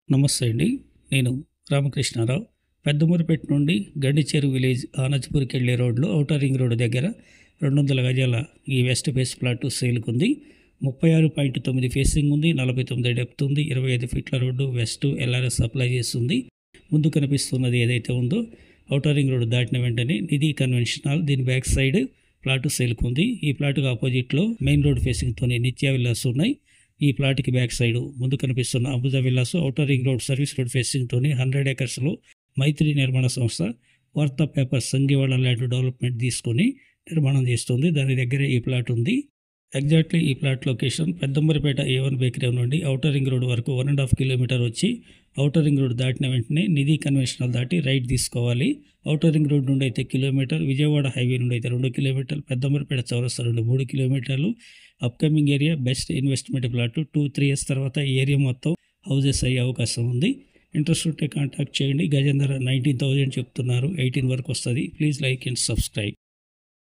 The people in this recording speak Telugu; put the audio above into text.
నమస్తే అండి. నేను రామకృష్ణారావు. పెద్దమూరుపేట నుండి గండిచేరు విలేజ్ ఆనజ్పూర్కి వెళ్ళే రోడ్లో ఔటర్ రింగ్ రోడ్ దగ్గర 200 గజాల ఈ వెస్ట్ ఫేస్ ప్లాట్ సేల్కుంది. 36.9 ఫేసింగ్ ఉంది, 49 డెప్త్ ఉంది, 25 ఫీట్ల రోడ్డు, వెస్ట్ ఎల్ఆర్ఎస్ సప్లై చేస్తుంది. ముందు కనిపిస్తున్నది ఏదైతే ఉందో ఔటర్ రింగ్ రోడ్ దాటిన వెంటనే నిధి కన్వెన్షన్ హాల్, దీని బ్యాక్ సైడ్ ప్లాట్ సేల్కుంది. ఈ ప్లాట్కి ఆపోజిట్లో మెయిన్ రోడ్ ఫేసింగ్తోనే నిత్య విల్లాస్ ఉన్నాయి. ఈ ప్లాట్కి బ్యాక్ సైడ్ ముందు కనిపిస్తున్న Ambuja villas outer ring road service road ఫేసింగ్తోని 100 ఏకర్స్లో మైత్రి నిర్మాణ సంస్థ వార్తా పేపర్ సంగీవాడ ల్యాండ్ డెవలప్మెంట్ తీసుకొని నిర్మాణం చేస్తుంది. దాని దగ్గరే ఈ ప్లాట్ ఉంది. ఎగ్జాక్ట్లీ ఈ plot location Peddamberpet A1 bakery నుండి ఔటర్ రింగ్ రోడ్ వరకు 1.5 కిలోమీటర్ వచ్చి ఔటర్ రింగ్ రోడ్ దాటిన వెంటనే నిధి కన్వెన్షనల్ దాటి రైట్ తీసుకోవాలి. ఔటర్ రింగ్ రోడ్ నుండి అయితే కిలోమీటర్, విజయవాడ హైవే నుండి అయితే 2 కిలోమీటర్లు, పెద్దంబరిపేట చౌరస్తా నుండి 3 కిలోమీటర్లు. Upcoming area, best investment plot. 2-3 years తర్వాత ఈ ఏరియా మొత్తం హౌజెస్ అయ్యే అవకాశం ఉంది. ఇంట్రెస్ట్ ఉంటే కాంటాక్ట్ చేయండి. గజం ధర 19,000 చెప్తున్నారు, 18 వరకు వస్తుంది. Please like and subscribe.